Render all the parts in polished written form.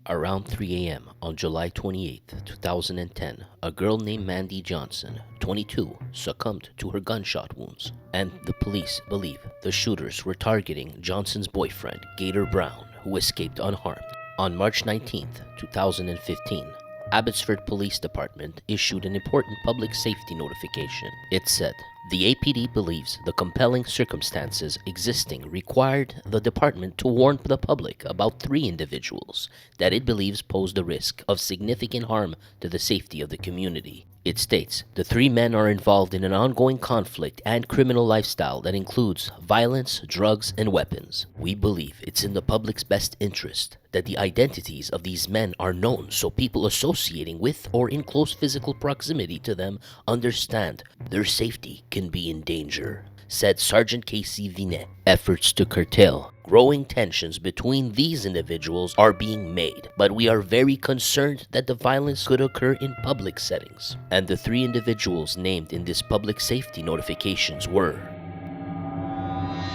Around 3 a.m. on July 28, 2010, a girl named Mandy Johnson, 22, succumbed to her gunshot wounds, and the police believe the shooters were targeting Johnson's boyfriend, Gator Brown, who escaped unharmed. On March 19, 2015, Abbotsford Police Department issued an important public safety notification. It said, "The APD believes the compelling circumstances existing required the department to warn the public about 3 individuals that it believes posed a risk of significant harm to the safety of the community." It states, "The 3 men are involved in an ongoing conflict and criminal lifestyle that includes violence, drugs, and weapons. We believe it's in the public's best interest that the identities of these men are known so people associating with or in close physical proximity to them understand their safety can be in danger," said Sergeant Casey Vinet. Efforts to curtail growing tensions between these individuals are being made, but we are very concerned that the violence could occur in public settings. And the 3 individuals named in this public safety notifications were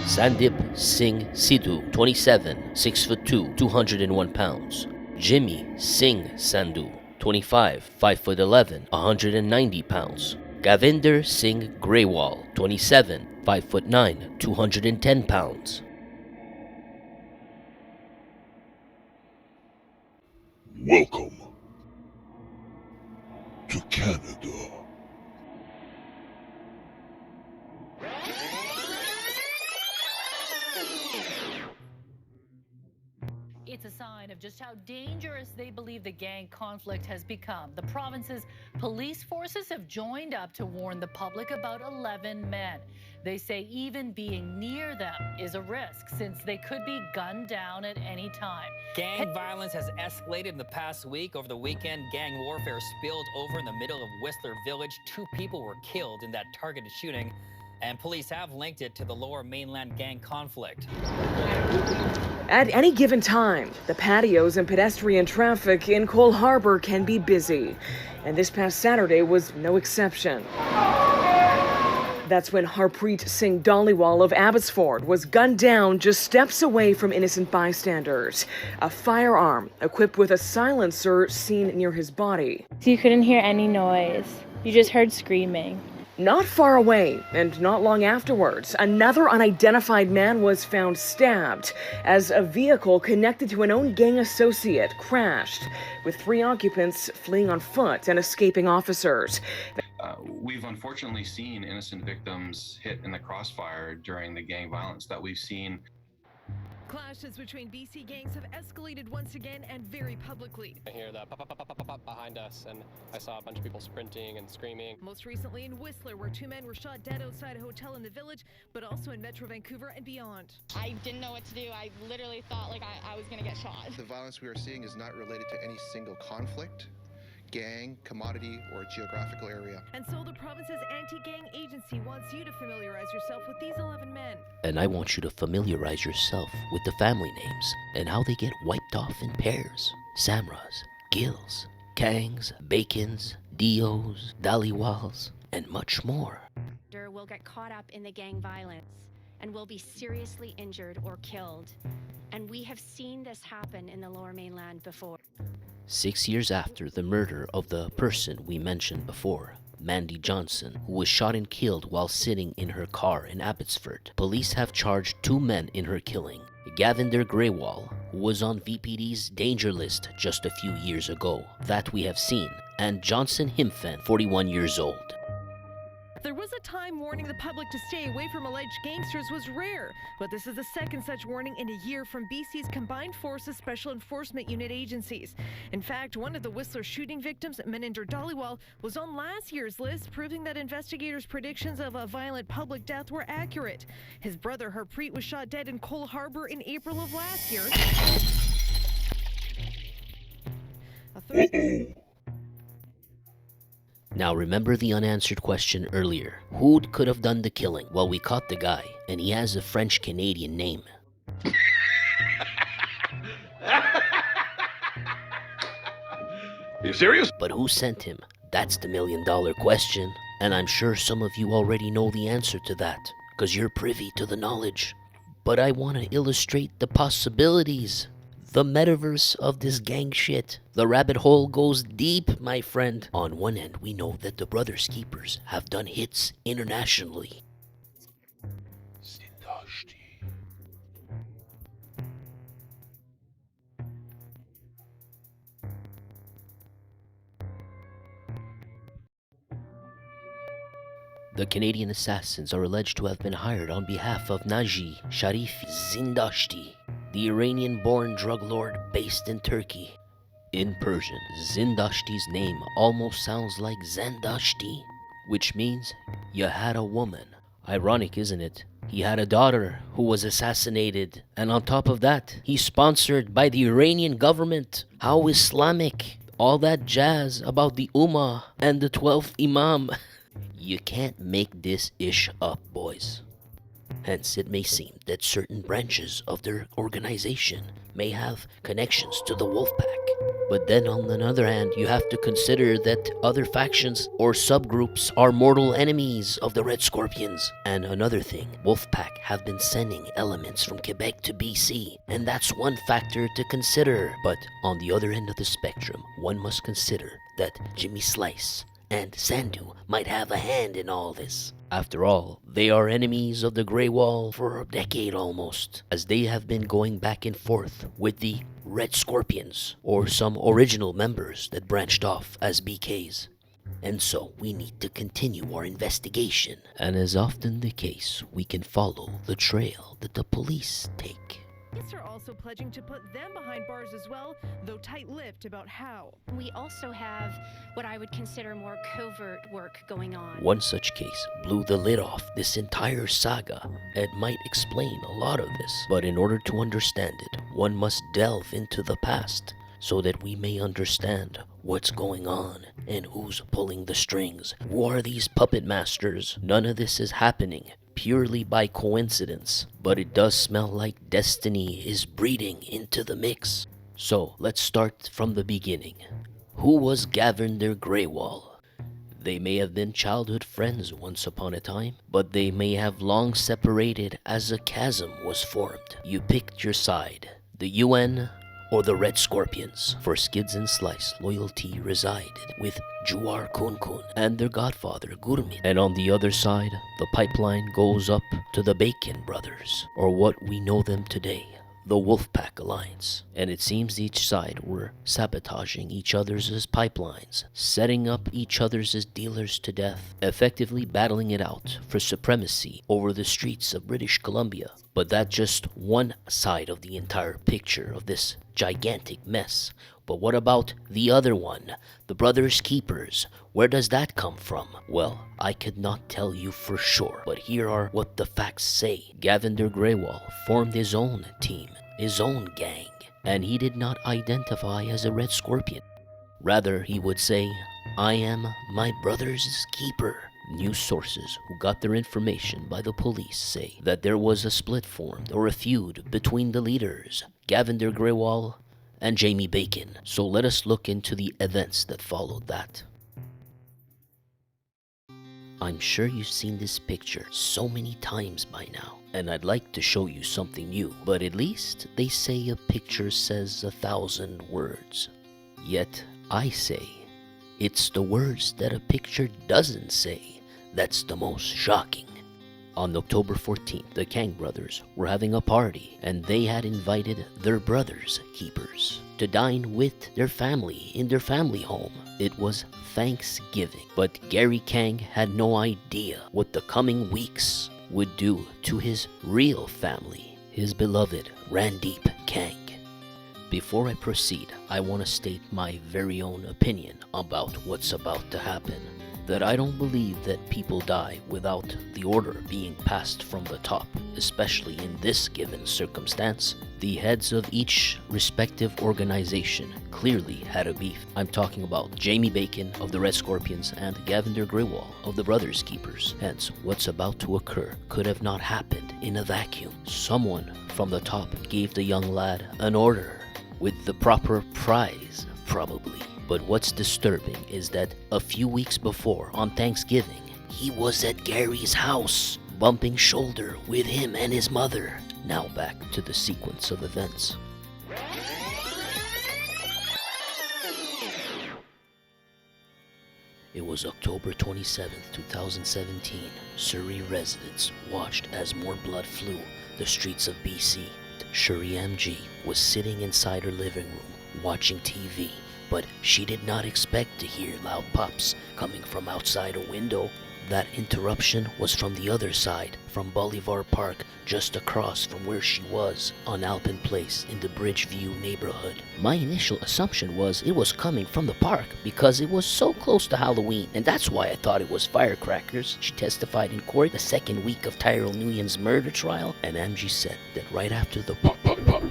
Sandip Singh Sidhu, 27, 6'2", 201 pounds. Jimmy Singh Sandhu, 25, 5'11", 190 pounds. Gavinder Singh Grewal, 27, 5'9", 210 pounds. Welcome to Canada. It's a sign of just how dangerous they believe the gang conflict has become. The province's police forces have joined up to warn the public about 11 men. They say even being near them is a risk since they could be gunned down at any time. Gang violence has escalated in the past week. Over the weekend, gang warfare spilled over in the middle of Whistler Village. 2 people were killed in that targeted shooting, and police have linked it to the Lower Mainland gang conflict. At any given time, the patios and pedestrian traffic in Cole Harbour can be busy, and this past Saturday was no exception. That's when Harpreet Singh Dhaliwal of Abbotsford was gunned down just steps away from innocent bystanders. A firearm equipped with a silencer seen near his body. So you couldn't hear any noise. You just heard screaming. Not far away, and not long afterwards, another unidentified man was found stabbed as a vehicle connected to an own gang associate crashed, with 3 occupants fleeing on foot and escaping officers. We've unfortunately seen innocent victims hit in the crossfire during the gang violence that we've seen. Clashes between BC gangs have escalated once again and very publicly. I hear the pop, pop, pop, pop, pop behind us, and I saw a bunch of people sprinting and screaming. Most recently in Whistler, where 2 men were shot dead outside a hotel in the village, but also in Metro Vancouver and beyond. I didn't know what to do. I literally thought like I was going to get shot. The violence we are seeing is not related to any single conflict, gang, commodity, or geographical area. And so the province's anti-gang agency wants you to familiarize yourself with these 11 men. And I want you to familiarize yourself with the family names and how they get wiped off in pairs. Samras, Gills, Kangs, Bacons, Dios, Dhaliwals, and much more. Will get caught up in the gang violence and will be seriously injured or killed. And we have seen this happen in the Lower Mainland before. 6 years after the murder of the person we mentioned before, Mandy Johnson, who was shot and killed while sitting in her car in Abbotsford, police have charged 2 men in her killing. Gavinder Grewal, who was on VPD's danger list just a few years ago, that we have seen, and Johnson Himfen, 41 years old. There was a time warning the public to stay away from alleged gangsters was rare, but this is the second such warning in a year from BC's Combined Forces Special Enforcement Unit agencies. In fact, one of the Whistler shooting victims, Maninder Dhaliwal, was on last year's list, proving that investigators' predictions of a violent public death were accurate. His brother Harpreet was shot dead in Cole Harbour in April of last year. Now remember the unanswered question earlier. Who could have done the killing? Well, we caught the guy, and he has a French-Canadian name. You serious? But who sent him? That's the million-dollar question. And I'm sure some of you already know the answer to that, because you're privy to the knowledge. But I want to illustrate the possibilities. The metaverse of this gang shit. The rabbit hole goes deep, my friend. On one end, we know that the Brothers Keepers have done hits internationally. The Canadian assassins are alleged to have been hired on behalf of Naji Sharifi Zindashti, the Iranian-born drug lord based in Turkey. In Persian, Zindashti's name almost sounds like Zandashti, which means you had a woman. Ironic, isn't it? He had a daughter who was assassinated, and on top of that, he's sponsored by the Iranian government. How Islamic. All that jazz about the Ummah and the 12th Imam. You can't make this ish up, boys. Hence, it may seem that certain branches of their organization may have connections to the Wolfpack. But then on the other hand, you have to consider that other factions or subgroups are mortal enemies of the Red Scorpions. And another thing, Wolfpack have been sending elements from Quebec to BC, and that's one factor to consider. But on the other end of the spectrum, one must consider that Jimmy Slice and Sandhu might have a hand in all this. After all, they are enemies of the Grewals for a decade almost, as they have been going back and forth with the Red Scorpions, or some original members that branched off as BKs. And so we need to continue our investigation, and as often the case, we can follow the trail that the police take. Police are also pledging to put them behind bars as well, though tight-lipped about how. We also have what I would consider more covert work going on. One such case blew the lid off this entire saga. It might explain a lot of this, but in order to understand it, one must delve into the past so that we may understand what's going on and who's pulling the strings. Who are these puppet masters? None of this is happening purely by coincidence, but it does smell like destiny is breeding into the mix. So let's start from the beginning. Who was Gavender Grewal? They may have been childhood friends once upon a time, but they may have long separated as a chasm was formed. You picked your side, the UN or the Red Scorpions. For Skids and Slice, loyalty resided with Juar Kunkun and their godfather Gurmit. And on the other side, the pipeline goes up to the Bacon brothers, or what we know them today, the Wolfpack Alliance. And it seems each side were sabotaging each other's pipelines, setting up each other's dealers to death, effectively battling it out for supremacy over the streets of British Columbia. But that's just one side of the entire picture of this gigantic mess. But what about the other one, the Brothers Keepers? Where does that come from? Well, I could not tell you for sure, but here are what the facts say. Gavender Grewal formed his own team, his own gang, and he did not identify as a Red Scorpion. Rather, he would say, "I am my brother's keeper." News sources who got their information by the police say that there was a split formed or a feud between the leaders, Gavender Grewal and Jamie Bacon. So let us look into the events that followed that. I'm sure you've seen this picture so many times by now, and I'd like to show you something new, but at least they say a picture says 1,000 words. Yet I say, it's the words that a picture doesn't say that's the most shocking. On October 14th, the Kang brothers were having a party, and they had invited their Brothers Keepers to dine with their family in their family home. It was Thanksgiving, but Gary Kang had no idea what the coming weeks would do to his real family, his beloved Randeep Kang. Before I proceed, I want to state my very own opinion about what's about to happen. That I don't believe that people die without the order being passed from the top, especially in this given circumstance. The heads of each respective organization clearly had a beef. I'm talking about Jamie Bacon of the Red Scorpions and Gavender Grewal of the Brothers Keepers. Hence, what's about to occur could have not happened in a vacuum. Someone from the top gave the young lad an order with the proper prize, probably. But what's disturbing is that a few weeks before, on Thanksgiving, he was at Gary's house, bumping shoulder with him and his mother. Now back to the sequence of events. It was October 27, 2017. Surrey residents watched as more blood flew the streets of BC. Shuri MG was sitting inside her living room watching TV, but she did not expect to hear loud pops coming from outside a window. That interruption was from the other side, from Bolivar Park, just across from where she was, on Alpin Place in the Bridgeview neighborhood. My initial assumption was it was coming from the park because it was so close to Halloween, and that's why I thought it was firecrackers. She testified in court the second week of Tyrell Nguyen's murder trial, and MG said that right after the pop,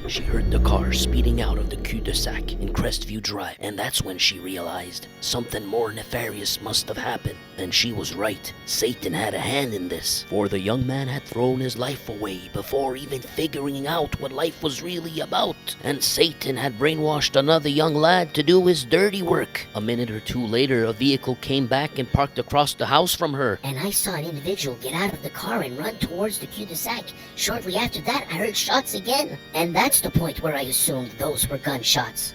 she heard the car speeding out of the cul-de-sac in Crestview Drive, and that's when she realized something more nefarious must have happened. And she was right. Satan had a hand in this, for the young man had thrown his life away before even figuring out what life was really about. And Satan had brainwashed another young lad to do his dirty work. A minute or two later, a vehicle came back and parked across the house from her. And I saw an individual get out of the car and run towards the cul-de-sac. Shortly after that, I heard shots again. And that's the point where I assumed those were gunshots.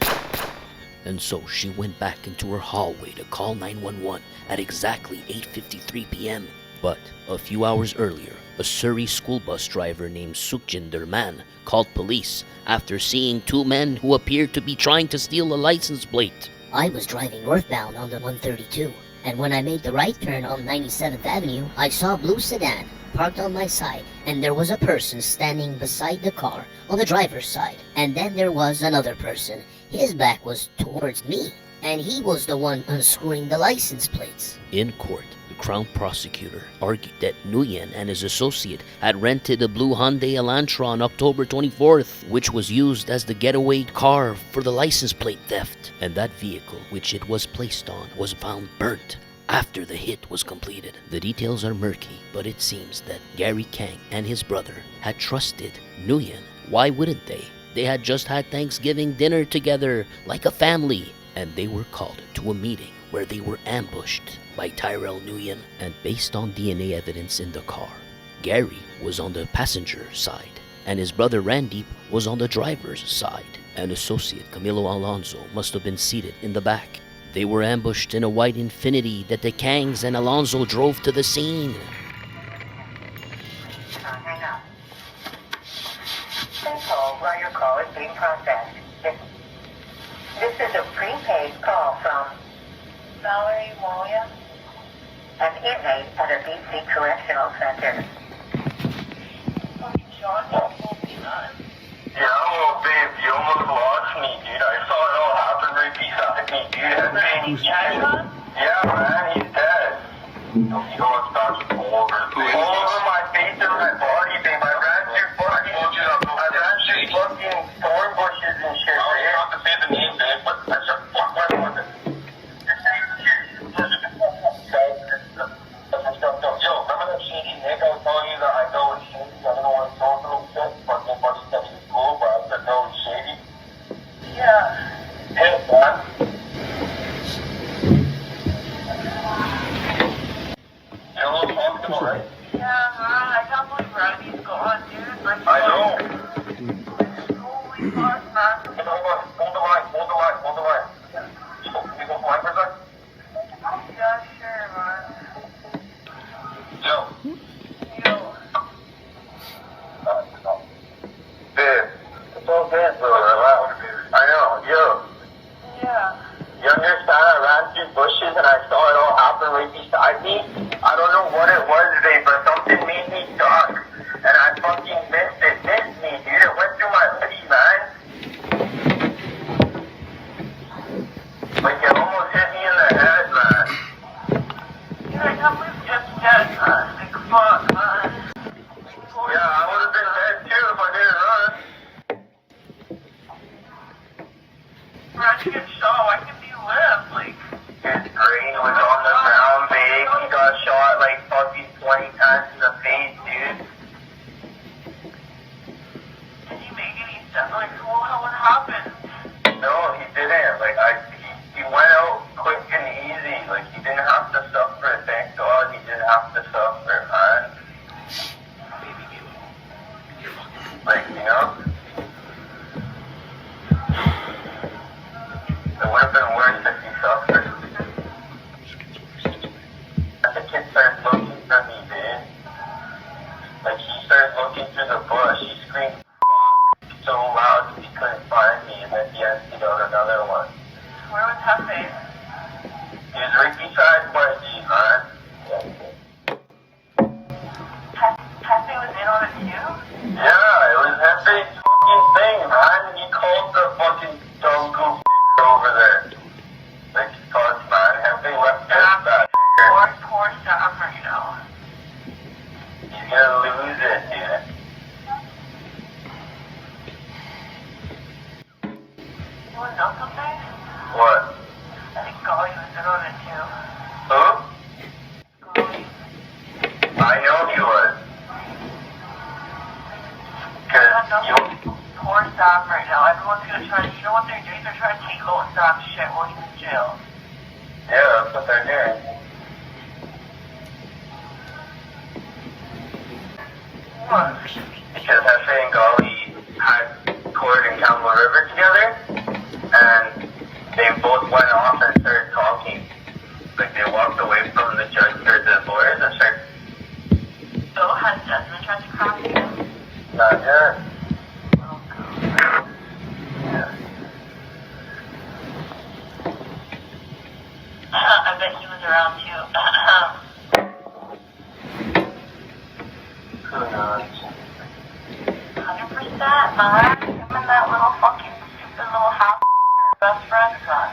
And so she went back into her hallway to call 911 at exactly 8:53 p.m. But a few hours earlier, a Surrey school bus driver named Sukhjinder Man called police after seeing two men who appeared to be trying to steal a license plate. I was driving northbound on the 132, and when I made the right turn on 97th Avenue, I saw a blue sedan parked on my side, and there was a person standing beside the car on the driver's side. And then there was another person. His back was towards me, and he was the one unscrewing the license plates. In court, the Crown prosecutor argued that Nguyen and his associate had rented a blue Hyundai Elantra on October 24th, which was used as the getaway car for the license plate theft. And that vehicle, which it was placed on, was found burnt after the hit was completed. The details are murky, but it seems that Gary Kang and his brother had trusted Nguyen. Why wouldn't they? They had just had Thanksgiving dinner together like a family, and they were called to a meeting where they were ambushed by Tyrell Nguyen. And based on DNA evidence in the car, Gary was on the passenger side, and his brother Randeep was on the driver's side. An associate, Camilo Alonso, must have been seated in the back. They were ambushed in a white Infiniti that the Kangs and Alonso drove to the scene. Hang up. Please hold while your call is being processed. This is a prepaid call from Valerie Williams, an inmate at a BC Correctional Center. Yeah, well, babe, you almost lost me, dude. I saw it all happen right beside me, dude. Yeah, man, he's dead. He almost got all over my face and my body, babe. I ran through fucking thorn bushes and shit. Oh, you don't have to say the name, babe. What the fuck was it? Yo, remember that shady Nick I was telling you that I know is shady? I don't know what social shit. Fucking buddy said he's cool, but I said no, he's shady. Yeah. Hey, man. You're a little comfortable, right? Yeah, man, I can't believe Randy's gone, dude. Like, I know. Holy fuck, man. Hold the line. Can we go flying for a sec? Yeah, sure, man. Yo. Babe, it's all good, bro. I know, yo. Yeah. You understand? I ran through bushes and I saw it all happen right beside me. I don't know what it was, babe, but something made me duck. And I fucking missed me, dude. It went through my hoodie, man. Like, it almost hit me in the head, man. Dude, I can't believe you just dead, man. Like, fuck, man. Yeah, I would have been dead too if I didn't run. Randy gets shot, why can't he live? Like, his brain was on the ground, babe. He got shot like fucking 20 times in the face, dude. did he make any sense? Like, what happened? No, he didn't. Like, he went out quick and easy. Like, he didn't have to suffer. Thank God he didn't have to suffer, man. Like, you know? It would have been worse if he suffered. fucking dumb goof over there. Like, fuck, man. Have they left that poor stuff right now. He's gonna lose it, dude. You wanna know something? What? I think Golly was in on it too. Who? Golly. I know he was. Cause you... Poor Stop right now. Everyone's gonna try to, you know what they're doing? They're trying to take Lil Stop's shit while he's in jail. Yeah, that's what they're doing. What? Because Hefe and Golly had court in Campbell River together, and they both went off and started talking. Like, they walked away from the judge or the lawyers and started... So, has Desmond tried to cross you? Not yet. Yeah. I bet he was around too. Who knows? 100%, alright? Him and that little fucking stupid little house are best friends, son.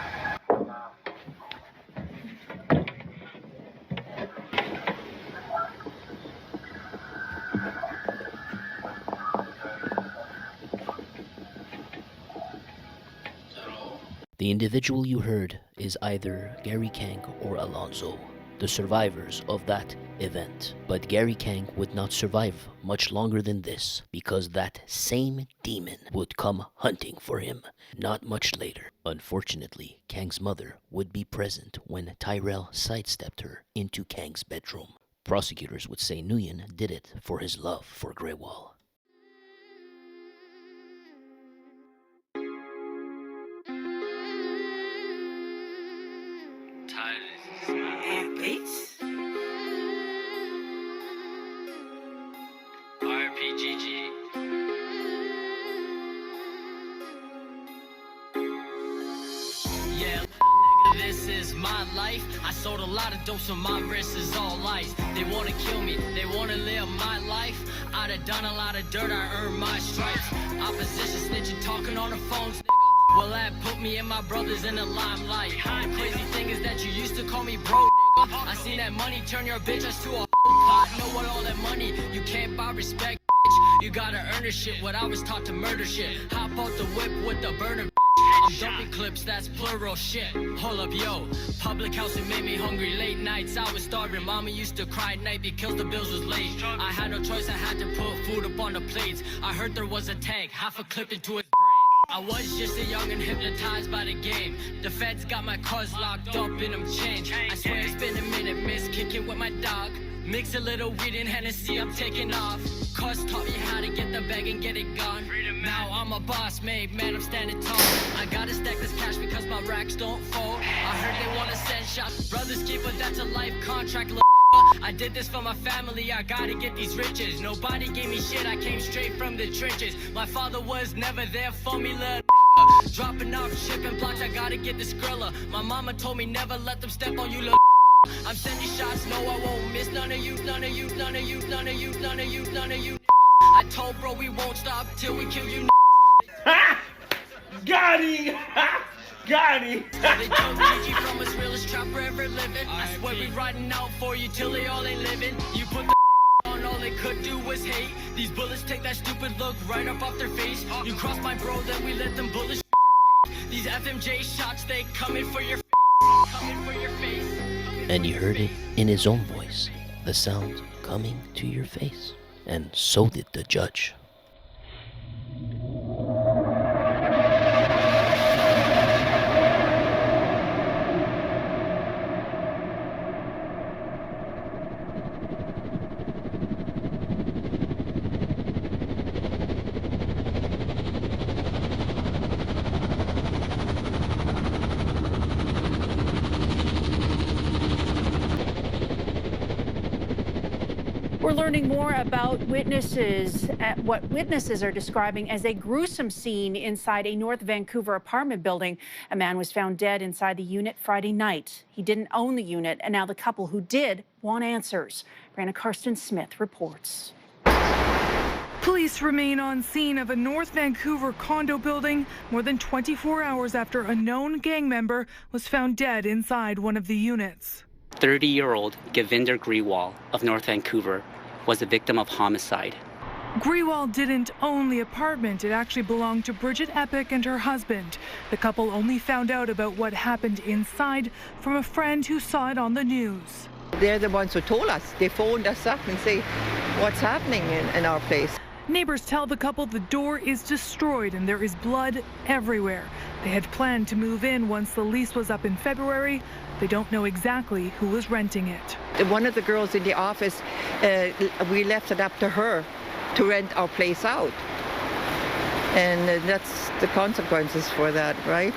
The individual you heard is either Gary Kang or Alonzo, the survivors of that event. But Gary Kang would not survive much longer than this, because that same demon would come hunting for him not much later. Unfortunately, Kang's mother would be present when Tyrell sidestepped her into Kang's bedroom. Prosecutors would say Nguyen did it for his love for Grewal. RPGG. Yeah, nigga, this is my life. I sold a lot of dope, so my wrist is all lies. They wanna kill me, they wanna live my life. I'd have done a lot of dirt, I earned my stripes. Opposition snitching, talking on the phones, nigga. Well, that put me and my brothers in the limelight. The crazy thing is that you used to call me bro, nigga. I seen that money turn your bitch ass to a pot. Know what, all that money, you can't buy respect, bitch. You gotta earn the shit, what I was taught to murder shit. Hop out the whip with the burner, bitch. I'm dumping clips, that's plural shit. Hold up, yo. Public housing made me hungry. Late nights, I was starving. Mama used to cry at night because the bills was late. I had no choice, I had to put food up on the plates. I heard there was a tag, half a clip into his brain. I was just a young and hypnotized by the game. The feds got my cars locked up in them chains. I swear it's been a minute, miss kicking with my dog. Mix a little weed and Hennessy, I'm taking off. Cuz taught me how to get the bag and get it gone. Now I'm a boss, made man, I'm standing tall. I gotta stack this cash because my racks don't fold. I heard they wanna send shots. Brothers keep it, that's a life contract, little nigga. I did this for my family, I gotta get these riches. Nobody gave me shit, I came straight from the trenches. My father was never there for me, little nigga. Dropping off shipping blocks, I gotta get this Skrilla. My mama told me never let them step on you, little. I'm sending shots, no I won't miss none of you, none of you, none of you, none of you, none of you, none of you. I told bro we won't stop till we kill you. Ha! Got him! Got him! They told Gigi from us realest trapper ever living. I swear we riding out for you till they all ain't living. You put the on, all they could do was hate. These bullets take that stupid look right up off their face. You cross my bro, then we let them bullets. These FMJ shots, they coming for your coming for your face. And you heard it in his own voice, the sound coming to your face. And so did the judge. We're learning more about witnesses, what witnesses are describing as a gruesome scene inside a North Vancouver apartment building. A man was found dead inside the unit Friday night. He didn't own the unit, and now the couple who did want answers. Brandon Karsten Smith reports. Police remain on scene of a North Vancouver condo building more than 24 hours after a known gang member was found dead inside one of the units. 30-year-old Gavinder Grewal of North Vancouver was the victim of homicide. Grewal didn't own the apartment. It actually belonged to Bridget Epic and her husband. The couple only found out about what happened inside from a friend who saw it on the news. They're the ones who told us. They phoned us up and say, what's happening in our place? Neighbors tell the couple the door is destroyed and there is blood everywhere. They had planned to move in once the lease was up in February. They don't know exactly who was renting it. One of the girls in the office, we left it up to her to rent our place out. And that's the consequences for that, right?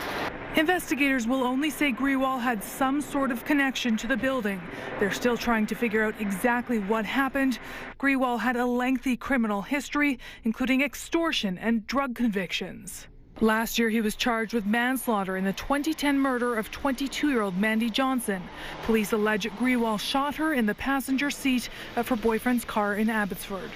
Investigators will only say Grewal had some sort of connection to the building. They're still trying to figure out exactly what happened. Grewal had a lengthy criminal history, including extortion and drug convictions. Last year, he was charged with manslaughter in the 2010 murder of 22-year-old Mandy Johnson. Police allege Grewal shot her in the passenger seat of her boyfriend's car in Abbotsford.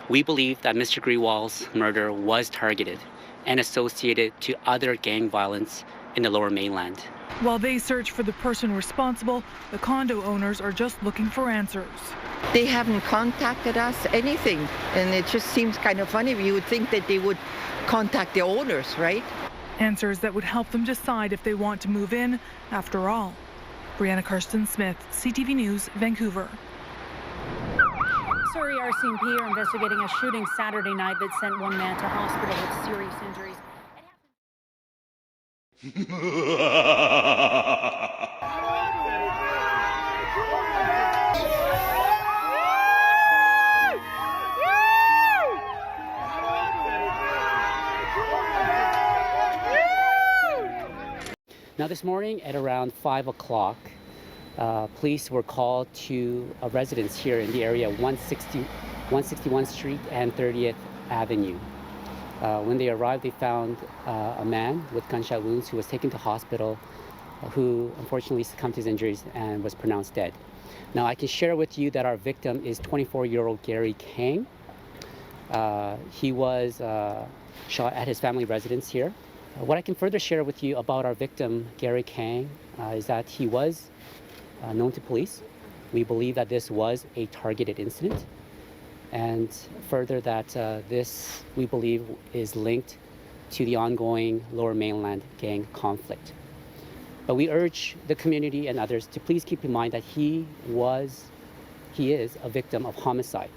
We believe that Mr. Grewal's murder was targeted and associated to other gang violence in the Lower Mainland. While they search for the person responsible, the condo owners are just looking for answers. They haven't contacted us, anything. And it just seems kind of funny. You would think that they would contact the owners, right? Answers that would help them decide if they want to move in after all. Brianna Karsten-Smith, CTV News, Vancouver. Surrey RCMP are investigating a shooting Saturday night that sent one man to hospital with serious injuries. Now this morning at around 5 o'clock, police were called to a residence here in the area, 161st Street and 30th Avenue. When they arrived, they found a man with gunshot wounds who was taken to hospital, who unfortunately succumbed to his injuries and was pronounced dead. Now I can share with you that our victim is 24-year-old Gary Kang. He was shot at his family residence here. What I can further share with you about our victim, Gary Kang, is that he was known to police. We believe that this was a targeted incident, and further that this, we believe, is linked to the ongoing Lower Mainland gang conflict. But we urge the community and others to please keep in mind that he is a victim of homicide.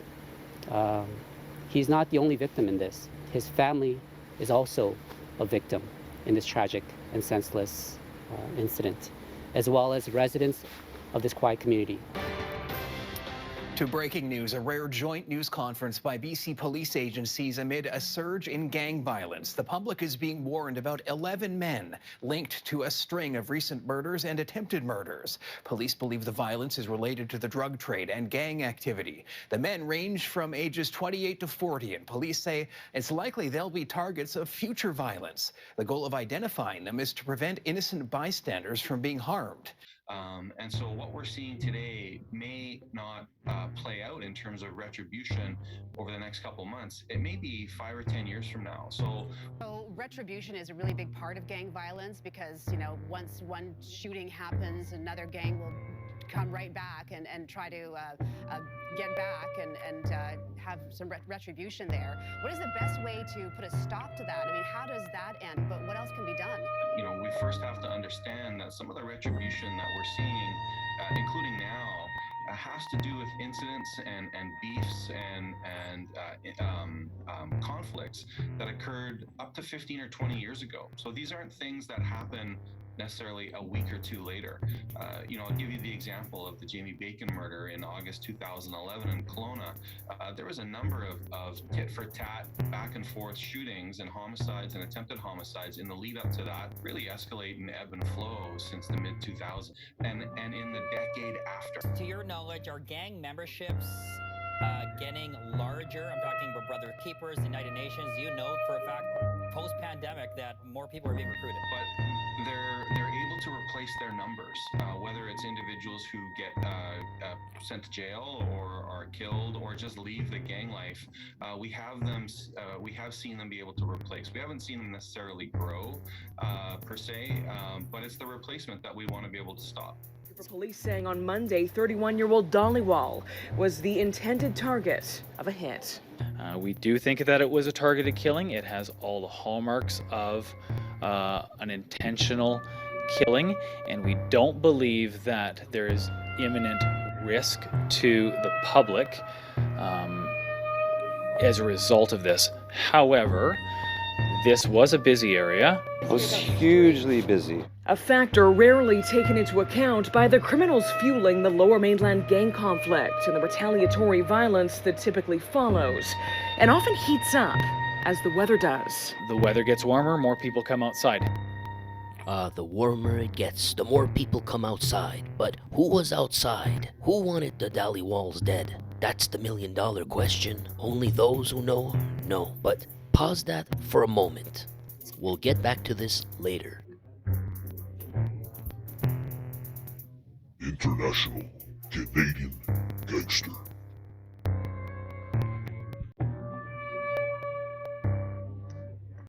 He's not the only victim in this. His family is also a victim in this tragic and senseless incident, as well as residents of this quiet community. To breaking news, a rare joint news conference by BC police agencies amid a surge in gang violence. The public is being warned about 11 men linked to a string of recent murders and attempted murders. Police believe the violence is related to the drug trade and gang activity. The men range from ages 28 to 40, and police say it's likely they'll be targets of future violence. The goal of identifying them is to prevent innocent bystanders from being harmed. And so what we're seeing today may not play out in terms of retribution over the next couple months. It may be 5 or 10 years from now. So retribution is a really big part of gang violence because, you know, once one shooting happens, another gang will come right back and try to get back and have some retribution there. What is the best way to put a stop to that? I mean, how does that end? But what else can be done? You know, we first have to understand that some of the retribution that we're seeing, including now, has to do with incidents and beefs and conflicts that occurred up to 15 or 20 years ago. So these aren't things that happen necessarily a week or two later. You know, I'll give you the example of the Jamie Bacon murder in August 2011 in Kelowna. There was a number of tit-for-tat, back-and-forth shootings and homicides and attempted homicides in the lead-up to that, really escalate and ebb and flow since the mid-2000s and in the decade after. To your knowledge, are gang memberships getting larger? I'm talking about Brother Keepers, the United Nations. Do you know for a fact? post-pandemic that more people are being recruited. But they're able to replace their numbers, whether it's individuals who get sent to jail or are killed or just leave the gang life. We have seen them be able to replace. We haven't seen them necessarily grow per se, but it's the replacement that we want to be able to stop. Police saying on Monday, 31-year-old Dhaliwal was the intended target of a hit. We do think that it was a targeted killing. It has all the hallmarks of an intentional killing, and we don't believe that there is imminent risk to the public as a result of this. However, this was a busy area. It was hugely busy. A factor rarely taken into account by the criminals fueling the Lower Mainland gang conflict and the retaliatory violence that typically follows, and often heats up as the weather does. The weather gets warmer, more people come outside. The warmer it gets, the more people come outside. But who was outside? Who wanted the Dhaliwals dead? That's the million-dollar question. Only those who know, know. But pause that for a moment. We'll get back to this later. International Canadian Gangster.